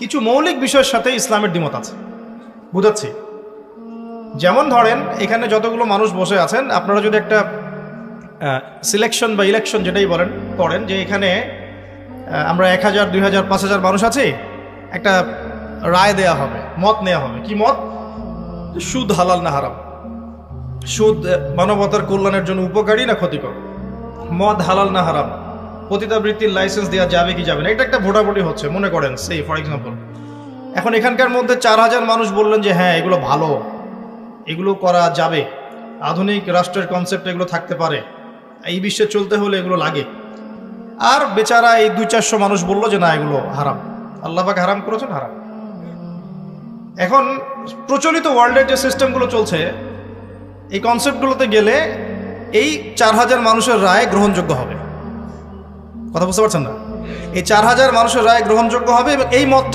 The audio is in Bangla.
কিছু মৌলিক বিষয়ের সাথে ইসলামের দ্বিমত আছে, বুঝাচ্ছি। যেমন ধরেন এখানে যতগুলো মানুষ বসে আছেন, আপনারা যদি একটা সিলেকশন বা ইলেকশন যেটাই বলেন করেন, যে এখানে আমরা 1000, 2000, 5000 মানুষ আছি, একটা রায় দেয়া হবে, মত নেওয়া হবে। কি মত? সুদ হালাল না হারাম, সুদ মানবতার কল্যাণের জন্য উপকারী না ক্ষতিকর, মদ হালাল না হারাম, পতিতাবৃত্তির লাইসেন্স দেওয়া যাবে কি যাবে না, এটা একটা ভোটাভুটি হচ্ছে মনে করেন, সেই ফর এক্সাম্পল। এখন এখানকার মধ্যে 4000 মানুষ বললেন যে হ্যাঁ এগুলো ভালো, এগুলো করা যাবে, আধুনিক রাষ্ট্রের কনসেপ্ট এগুলো থাকতে পারে, এই বিশ্বে চলতে হলে এগুলো লাগে। আর বেচারা এই 200-400 মানুষ বললো যে না এগুলো হারাম, আল্লাহ পাক হারাম করেছেন, হারাম। এখন প্রচলিত ওয়ার্ল্ডের যে সিস্টেমগুলো চলছে, এই কনসেপ্টগুলোতে গেলে এই 4000 মানুষের রায় গ্রহণযোগ্য হবে। কথা বুঝতে পারছেন না? এই 4000 মানুষের রায় গ্রহণযোগ্য হবে এবং এই মতটা